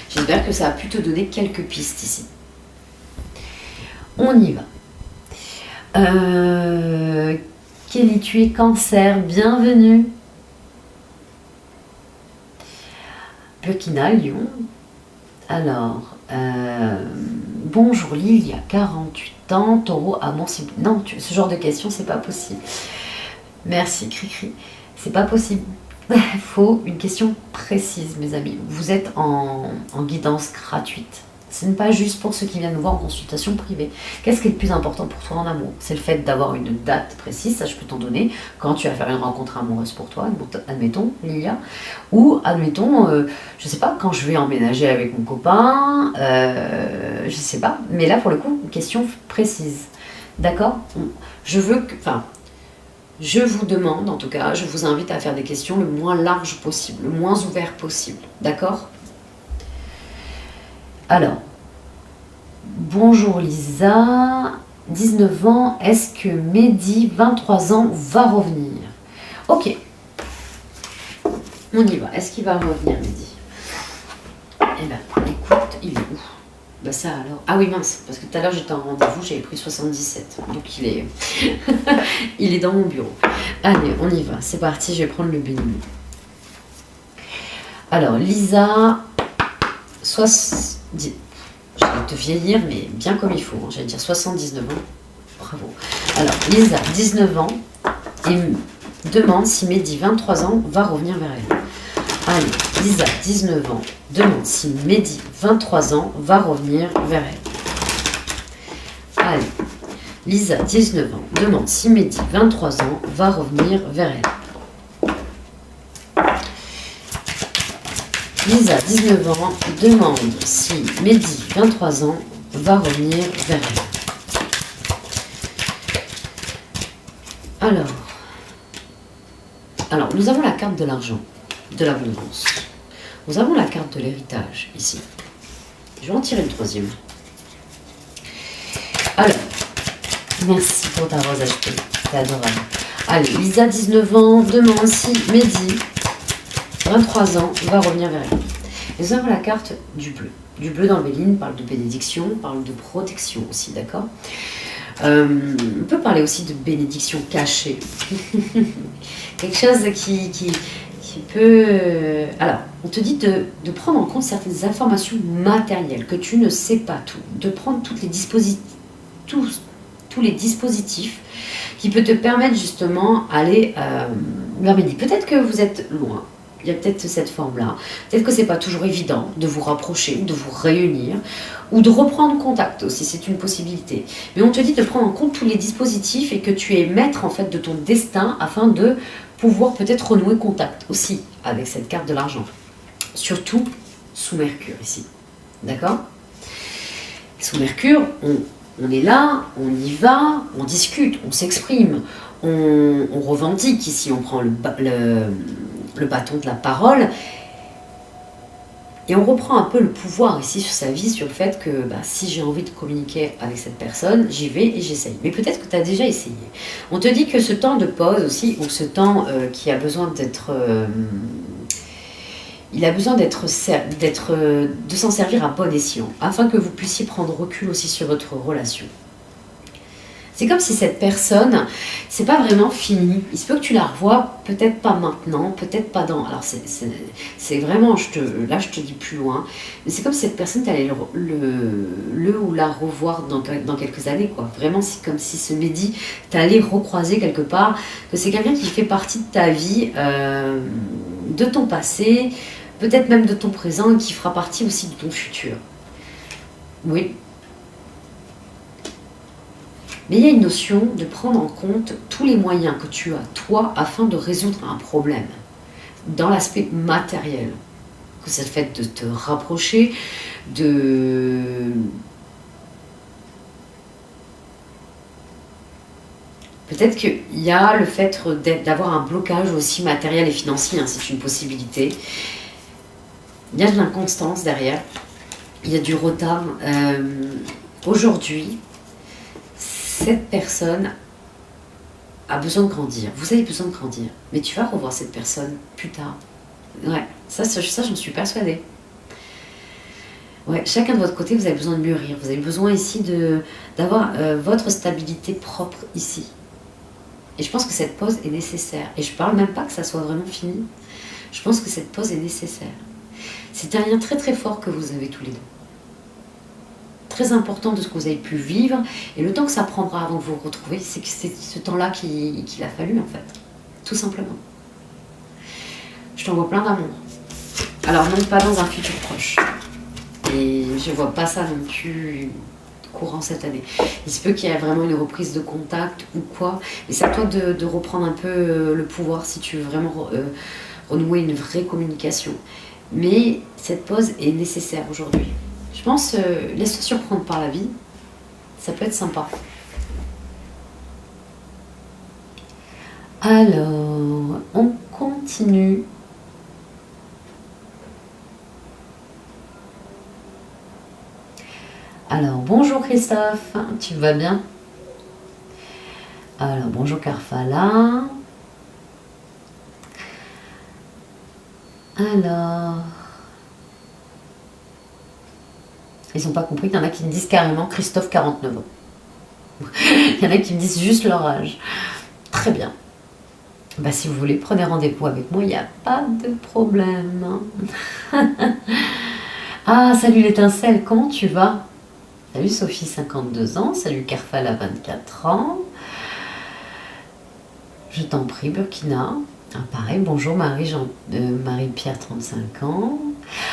j'espère que ça a pu te donner quelques pistes ici. On y va. Kelly, tu es Cancer, bienvenue. Pekina, Lyon. Alors, bonjour Lilia, 48 ans, Taureau, amour, non, ce genre de questions, c'est pas possible. Merci, Cricri. C'est pas possible. Il faut une question précise, mes amis. Vous êtes en guidance gratuite. Ce n'est pas juste pour ceux qui viennent nous voir en consultation privée. Qu'est-ce qui est le plus important pour toi en amour? C'est le fait d'avoir une date précise, ça je peux t'en donner, quand tu vas faire une rencontre amoureuse pour toi, admettons, Lilia. Ou, admettons, je sais pas, quand je vais emménager avec mon copain, je sais pas. Mais là, pour le coup, une question précise. D'accord? Je vous demande, en tout cas, je vous invite à faire des questions le moins large possible, le moins ouvert possible. D'accord? Alors, bonjour Lisa, 19 ans, est-ce que Mehdi, 23 ans, va revenir? Ok, on y va. Est-ce qu'il va revenir, Mehdi? Eh ben, écoute, il est où? Bah ça alors. Ah oui, mince, parce que tout à l'heure j'étais en rendez-vous, j'avais pris 77. Donc il est il est dans mon bureau. Allez, on y va. C'est parti, je vais prendre le béni. Alors, Lisa, je vais te vieillir, mais bien comme il faut. Hein. J'allais dire 79 ans. Bravo. Alors, Lisa, 19 ans, et me demande si Mehdi, 23 ans, va revenir vers elle. Allez, Lisa, 19 ans, demande si Mehdi, 23 ans, va revenir vers elle. Allez, Lisa, 19 ans, demande si Mehdi, 23 ans, va revenir vers elle. Lisa, 19 ans, demande si Mehdi, 23 ans, va revenir vers elle. Alors, nous avons la carte de l'argent, de l'abondance. Nous avons la carte de l'héritage, ici. Je vais en tirer une troisième. Alors, merci pour ta rose achetée, c'est adorable. Allez, Lisa, 19 ans, demande si Mehdi, 23 ans, va revenir vers elle. Et nous avons la carte du bleu. Du bleu dans le Béline parle de bénédiction, parle de protection aussi, d'accord. On peut parler aussi de bénédiction cachée. Quelque chose qui peut... Alors, on te dit de prendre en compte certaines informations matérielles, que tu ne sais pas tout. De prendre tous les dispositifs qui peuvent te permettre justement d'aller vers Mehdi. Peut-être que vous êtes loin. Il y a peut-être cette forme-là. Peut-être que c'est pas toujours évident de vous rapprocher, de vous réunir, ou de reprendre contact aussi, c'est une possibilité. Mais on te dit de prendre en compte tous les dispositifs et que tu es maître en fait de ton destin afin de pouvoir peut-être renouer contact aussi avec cette carte de l'argent. Surtout sous Mercure ici. D'accord? Sous Mercure, on est là, on y va, on discute, on s'exprime, on revendique ici, on prend le bâton de la parole et on reprend un peu le pouvoir ici sur sa vie, sur le fait que si j'ai envie de communiquer avec cette personne, j'y vais et j'essaye. Mais peut-être que tu as déjà essayé. On te dit que ce temps de pause aussi, ou ce temps qui a besoin d'être... il a besoin de s'en servir à bon escient, afin que vous puissiez prendre recul aussi sur votre relation. C'est comme si cette personne, c'est pas vraiment fini. Il se peut que tu la revois, peut-être pas maintenant, peut-être pas dans... Alors c'est vraiment, là je te dis plus loin, mais c'est comme si cette personne, tu allais le ou la revoir dans quelques années, quoi. Vraiment, c'est comme si ce Mehdi, tu allais recroiser quelque part, que c'est quelqu'un qui fait partie de ta vie, de ton passé, peut-être même de ton présent, et qui fera partie aussi de ton futur. Oui. Mais il y a une notion de prendre en compte tous les moyens que tu as, toi, afin de résoudre un problème, dans l'aspect matériel. Que c'est le fait de te rapprocher, Peut-être qu'il y a le fait d'avoir un blocage aussi matériel et financier, hein, c'est une possibilité. Il y a de l'inconstance derrière, il y a du retard. Aujourd'hui, cette personne a besoin de grandir. Vous avez besoin de grandir. Mais tu vas revoir cette personne plus tard. Ouais, ça j'en suis persuadée. Ouais, chacun de votre côté, vous avez besoin de mûrir. Vous avez besoin ici d'avoir votre stabilité propre ici. Et je pense que cette pause est nécessaire. Et je ne parle même pas que ça soit vraiment fini. Je pense que cette pause est nécessaire. C'est un lien très très fort que vous avez tous les deux. Très important de ce que vous avez pu vivre, et le temps que ça prendra avant de vous retrouver, c'est que c'est ce temps-là qu'il a fallu en fait, tout simplement. Je t'envoie plein d'amour. Alors non, pas dans un futur proche, et je vois pas ça non plus courant cette année. Il se peut qu'il y ait vraiment une reprise de contact ou quoi, mais c'est à toi de reprendre un peu le pouvoir si tu veux vraiment renouer une vraie communication. Mais cette pause est nécessaire aujourd'hui. Je pense, laisse-toi surprendre par la vie, ça peut être sympa. Alors, on continue. Alors, bonjour Christophe, tu vas bien? Alors, bonjour Carfala. Alors... Ils n'ont pas compris qu'il y en a qui me disent carrément Christophe 49 ans. Il y en a qui me disent juste leur âge. Très bien. Bah, si vous voulez, prenez rendez-vous avec moi, il n'y a pas de problème. Ah, salut l'étincelle, comment tu vas? Salut Sophie, 52 ans. Salut Carfala, 24 ans. Je t'en prie, Burkina. Ah, pareil, bonjour Marie-Pierre, 35 ans.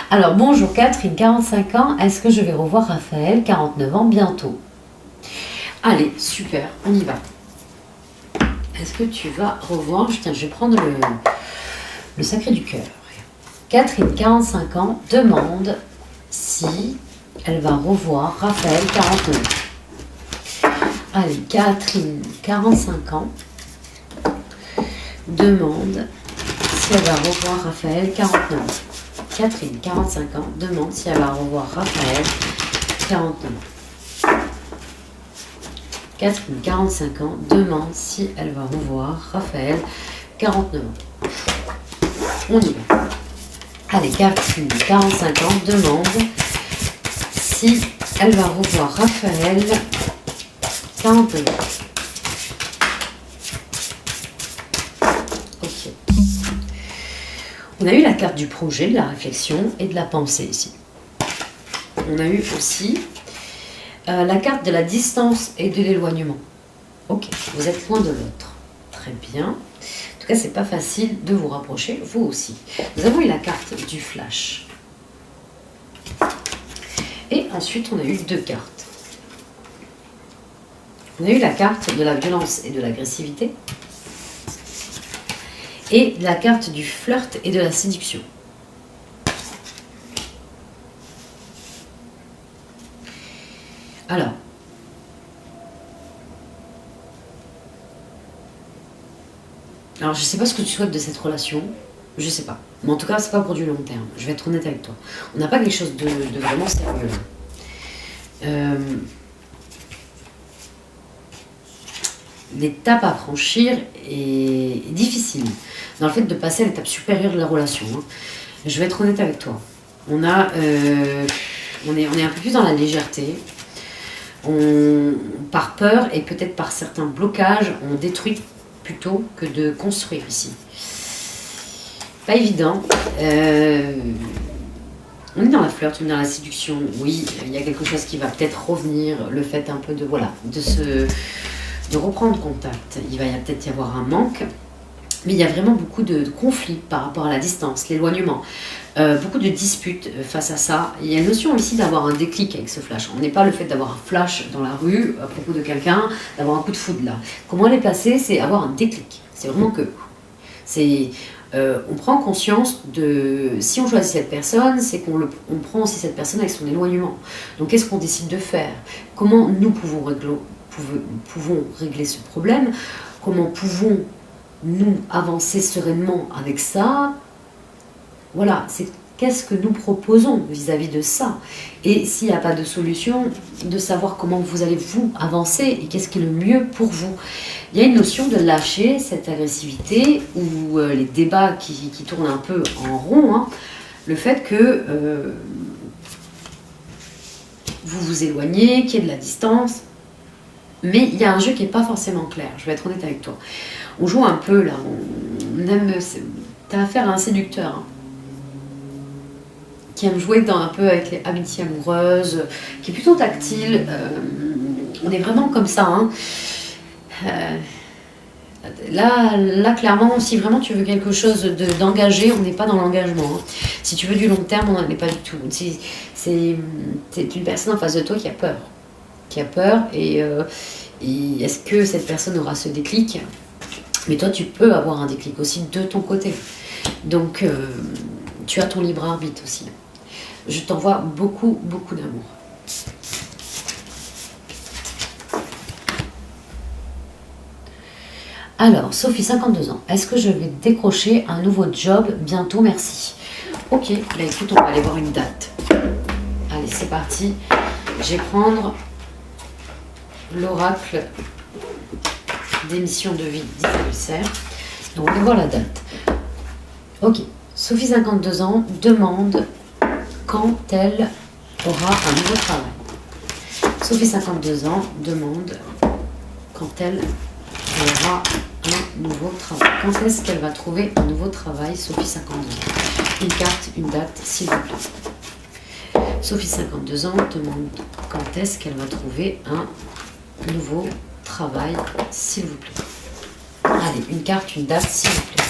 Alors, bonjour Catherine, 45 ans. Est-ce que je vais revoir Raphaël, 49 ans, bientôt? Allez, super, on y va. Est-ce que tu vas revoir? Tiens, je vais prendre le sacré du cœur. Catherine, 45 ans, demande si elle va revoir Raphaël, 49 ans. Allez, Catherine, 45 ans, demande si elle va revoir Raphaël, 49 ans. Catherine, 45 ans, demande si elle va revoir Raphaël, 49 ans. Catherine, 45 ans, demande si elle va revoir Raphaël, 49 ans. On y va. Allez, Catherine, 45 ans, demande si elle va revoir Raphaël, 49 ans. Ok. On a eu la carte du projet, de la réflexion et de la pensée ici. On a eu aussi la carte de la distance et de l'éloignement. Ok, vous êtes loin de l'autre. Très bien. En tout cas, c'est pas facile de vous rapprocher, vous aussi. Nous avons eu la carte du flash. Et ensuite, on a eu deux cartes. On a eu la carte de la violence et de l'agressivité. Et la carte du flirt et de la séduction. Alors, je ne sais pas ce que tu souhaites de cette relation, je ne sais pas. Mais en tout cas, c'est pas pour du long terme. Je vais être honnête avec toi. On n'a pas quelque chose de vraiment sérieux là. L'étape à franchir est difficile. Dans le fait de passer à l'étape supérieure de la relation. Hein. Je vais être honnête avec toi. On est un peu plus dans la légèreté. Par peur et peut-être par certains blocages, on détruit plutôt que de construire ici. Pas évident. On est dans la flirt, on est dans la séduction. Oui, il y a quelque chose qui va peut-être revenir. Le fait un peu de reprendre contact. Il va peut-être y avoir un manque. Mais il y a vraiment beaucoup de conflits par rapport à la distance, l'éloignement. Beaucoup de disputes face à ça. Il y a une notion ici d'avoir un déclic avec ce flash. On n'est pas le fait d'avoir un flash dans la rue à propos de quelqu'un, d'avoir un coup de foudre là. Comment elle est placée, c'est avoir un déclic. C'est vraiment que... on prend conscience de... Si on choisit cette personne, c'est qu'on prend aussi cette personne avec son éloignement. Donc qu'est-ce qu'on décide de faire? Comment nous pouvons régler ce problème? Comment pouvons-nous avancer sereinement avec ça? Voilà, c'est qu'est-ce que nous proposons vis-à-vis de ça. Et s'il n'y a pas de solution, de savoir comment vous allez vous avancer et qu'est-ce qui est le mieux pour vous. Il y a une notion de lâcher cette agressivité ou les débats qui tournent un peu en rond. Hein. Le fait que vous vous éloignez, qu'il y ait de la distance. Mais il y a un jeu qui n'est pas forcément clair, je vais être honnête avec toi. On joue un peu là, on aime... T'as affaire à un séducteur. Hein. Qui aime jouer un peu avec les amitiés amoureuses, qui est plutôt tactile. On est vraiment comme ça. Hein. Là, clairement, si vraiment tu veux quelque chose d'engagé, on n'est pas dans l'engagement. Hein. Si tu veux du long terme, on n'en est pas du tout. C'est une personne en face de toi qui a peur. Et est-ce que cette personne aura ce déclic? Mais toi, tu peux avoir un déclic aussi de ton côté. Donc, tu as ton libre arbitre aussi. Je t'envoie beaucoup, beaucoup d'amour. Alors, Sophie, 52 ans. Est-ce que je vais décrocher un nouveau job bientôt? Merci. Ok, là écoute, on va aller voir une date. Allez, c'est parti. Je vais prendre l'oracle d'émission de vie d'Isabelle. Donc, on va voir la date. Ok, Sophie, 52 ans, demande quand elle aura un nouveau travail. Sophie, 52 ans, demande quand elle aura un nouveau travail. Quand est-ce qu'elle va trouver un nouveau travail, Sophie, 52 ans? Une carte, une date, s'il vous plaît. Sophie, 52 ans, demande quand est-ce qu'elle va trouver un nouveau travail, s'il vous plaît. Allez, une carte, une date, s'il vous plaît.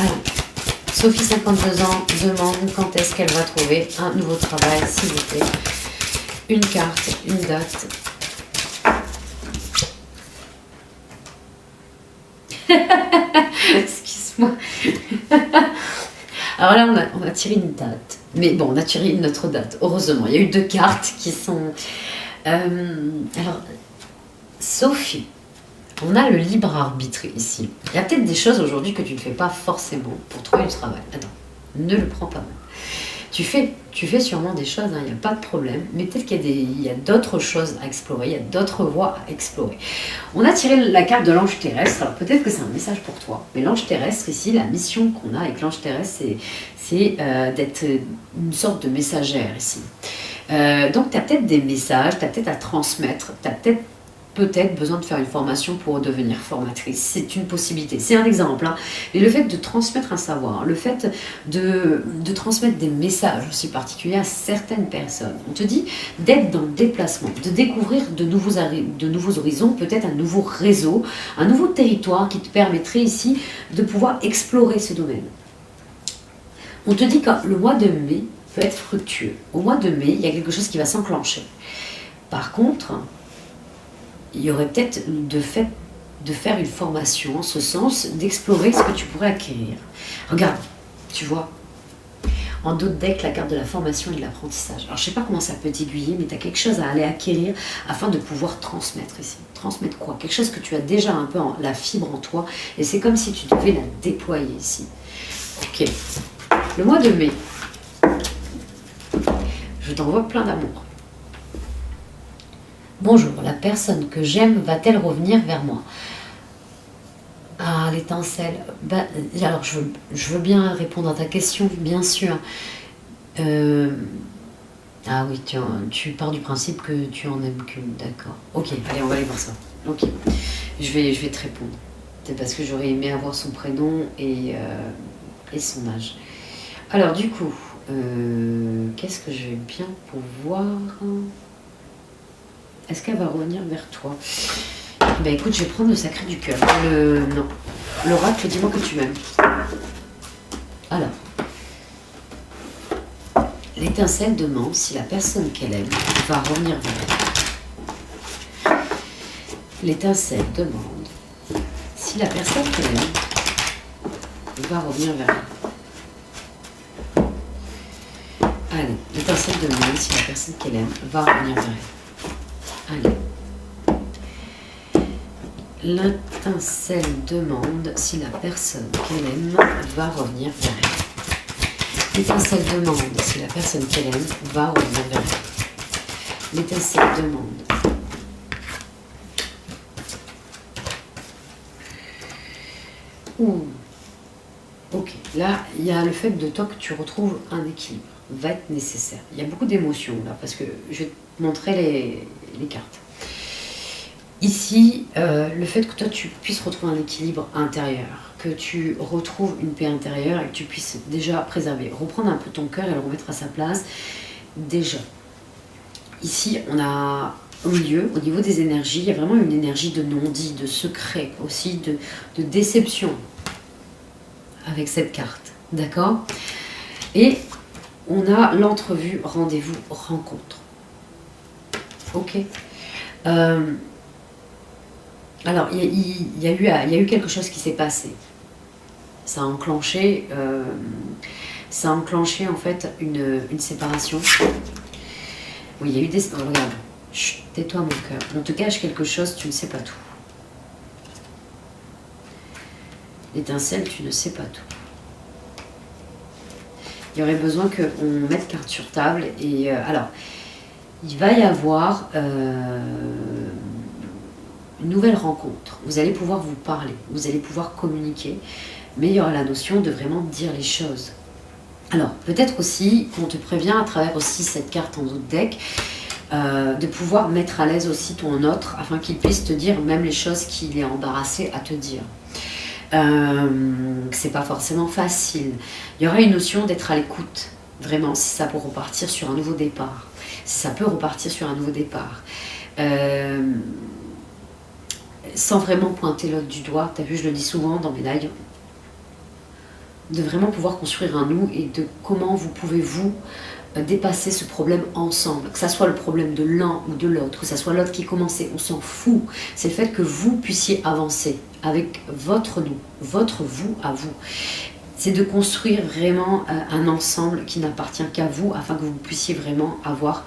Alors, Sophie, 52 ans, demande quand est-ce qu'elle va trouver un nouveau travail, s'il vous plaît. Une carte, une date. Excuse-moi. Alors là, on a tiré une date. Mais bon, on a tiré une autre date. Heureusement, il y a eu 2 cartes qui sont... alors, Sophie, on a le libre arbitre ici. Il y a peut-être des choses aujourd'hui que tu ne fais pas forcément pour trouver du travail. Attends, ne le prends pas mal. Tu fais sûrement des choses, il n'y a pas de problème, mais peut-être qu'il y a d'autres choses à explorer, il y a d'autres voies à explorer. On a tiré la carte de l'ange terrestre, alors peut-être que c'est un message pour toi, mais l'ange terrestre ici, la mission qu'on a avec l'ange terrestre, c'est d'être une sorte de messagère ici. Donc tu as peut-être des messages, tu as peut-être à transmettre, tu as peut-être besoin de faire une formation pour devenir formatrice. C'est une possibilité. C'est un exemple. Hein. Et le fait de transmettre un savoir, le fait de transmettre des messages aussi particuliers à certaines personnes. On te dit d'être dans le déplacement, de découvrir de nouveaux horizons, peut-être un nouveau réseau, un nouveau territoire qui te permettrait ici de pouvoir explorer ce domaine. On te dit que le mois de mai peut être fructueux. Au mois de mai, il y a quelque chose qui va s'enclencher. Par contre, il y aurait peut-être de faire une formation en ce sens, d'explorer ce que tu pourrais acquérir. Regarde, tu vois, en dos de deck, la carte de la formation et de l'apprentissage. Alors, je ne sais pas comment ça peut t'aiguiller, mais tu as quelque chose à aller acquérir afin de pouvoir transmettre ici. Transmettre quoi? Quelque chose que tu as déjà un peu la fibre en toi, et c'est comme si tu devais la déployer ici. Ok. Le mois de mai, je t'envoie plein d'amour. Bonjour, la personne que j'aime va-t-elle revenir vers moi? Ah, l'étincelle. Ben, alors, je veux bien répondre à ta question, bien sûr. Ah oui, tu pars du principe que tu en aimes qu'une, d'accord. Ok, allez, on va aller voir ça. Ok, je vais te répondre. C'est parce que j'aurais aimé avoir son prénom et son âge. Alors, du coup, qu'est-ce que je vais bien pouvoir... Est-ce qu'elle va revenir vers toi? Ben écoute, je vais prendre le sacré du cœur. Non. L'oracle, dis-moi que tu m'aimes. Alors. L'étincelle demande si la personne qu'elle aime va revenir vers elle. L'étincelle demande si la personne qu'elle aime va revenir vers elle. Allez, l'étincelle demande si la personne qu'elle aime va revenir vers elle. Allez. L'étincelle demande si la personne qu'elle aime va revenir vers elle. L'étincelle demande si la personne qu'elle aime va revenir vers elle. L'étincelle demande. Ouh. Ok, là, il y a le fait de toi que tu retrouves un équilibre. Va être nécessaire. Il y a beaucoup d'émotions là, parce que je vais te montrer les cartes. Ici, le fait que toi tu puisses retrouver un équilibre intérieur, que tu retrouves une paix intérieure et que tu puisses déjà préserver, reprendre un peu ton cœur et le remettre à sa place, déjà. Ici, on a au milieu, au niveau des énergies, il y a vraiment une énergie de non-dit, de secret, aussi de déception avec cette carte, d'accord? Et on a l'entrevue, rendez-vous, rencontre. Ok. Alors, il y a eu quelque chose qui s'est passé. Ça a enclenché en fait une séparation. Oui, il y a eu des... Oh, regarde, chut, tais-toi mon cœur. On te cache quelque chose, tu ne sais pas tout. L'étincelle, tu ne sais pas tout. Il y aurait besoin qu'on mette carte sur table. Et alors, il va y avoir une nouvelle rencontre. Vous allez pouvoir vous parler, vous allez pouvoir communiquer, mais il y aura la notion de vraiment dire les choses. Alors, peut-être aussi qu'on te prévient à travers aussi cette carte en autre deck, de pouvoir mettre à l'aise aussi ton autre, afin qu'il puisse te dire même les choses qu'il est embarrassé à te dire. C'est pas forcément facile. Il y aura une notion d'être à l'écoute, vraiment, si ça peut repartir sur un nouveau départ. Si ça peut repartir sur un nouveau départ. Sans vraiment pointer l'autre du doigt. T'as vu, je le dis souvent dans mes lives. de vraiment pouvoir construire un nous et de comment vous pouvez vous dépasser ce problème ensemble, que ça soit le problème de l'un ou de l'autre, que ça soit l'autre qui commençait, on s'en fout. C'est le fait que vous puissiez avancer avec votre nous, votre vous à vous. C'est de construire vraiment un ensemble qui n'appartient qu'à vous, afin que vous puissiez vraiment avoir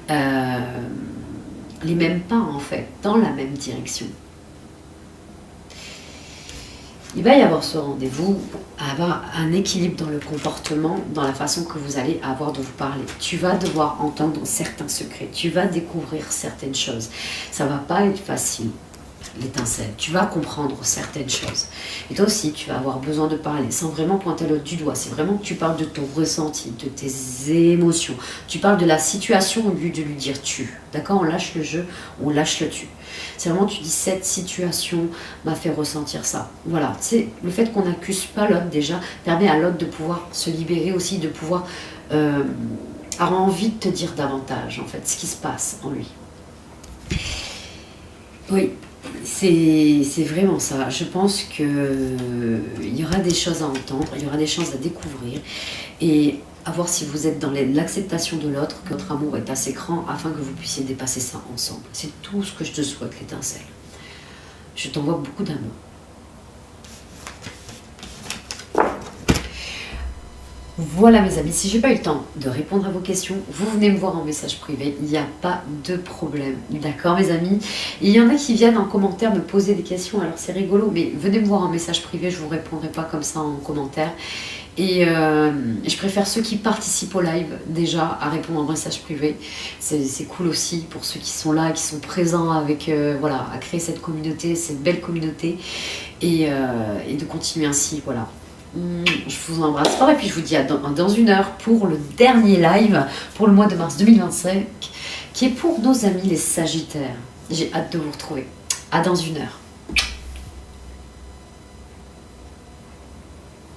les mêmes pas en fait, dans la même direction. Il va y avoir ce rendez-vous, avoir un équilibre dans le comportement, dans la façon que vous allez avoir de vous parler. Tu vas devoir entendre certains secrets, tu vas découvrir certaines choses. Ça va pas être facile, l'étincelle. Tu vas comprendre certaines choses. Et toi aussi, tu vas avoir besoin de parler sans vraiment pointer l'autre du doigt. C'est vraiment que tu parles de ton ressenti, de tes émotions. Tu parles de la situation au lieu de lui dire tu. D'accord? On lâche le jeu, on lâche le tu. C'est vraiment, tu dis, cette situation m'a fait ressentir ça. Voilà, c'est le fait qu'on n'accuse pas l'autre déjà, permet à l'autre de pouvoir se libérer aussi, de pouvoir avoir envie de te dire davantage, en fait, ce qui se passe en lui. Oui, c'est vraiment ça. Je pense qu'il y aura des choses à entendre, il y aura des choses à découvrir, et à voir si vous êtes dans l'acceptation de l'autre, que votre amour est assez grand afin que vous puissiez dépasser ça ensemble. C'est tout ce que je te souhaite, l'étincelle. Je t'envoie beaucoup d'amour. Voilà mes amis, si j'ai pas eu le temps de répondre à vos questions, vous venez me voir en message privé, il n'y a pas de problème. D'accord mes amis? Il y en a qui viennent en commentaire me poser des questions, alors c'est rigolo, mais venez me voir en message privé, je vous répondrai pas comme ça en commentaire. Et je préfère ceux qui participent au live déjà à répondre en message privé. C'est cool aussi pour ceux qui sont là, qui sont présents avec, voilà, à créer cette communauté, cette belle communauté, et de continuer ainsi, voilà. Je vous embrasse fort et puis je vous dis à dans une heure pour le dernier live pour le mois de mars 2025 qui est pour nos amis les Sagittaires. J'ai hâte de vous retrouver. À dans une heure.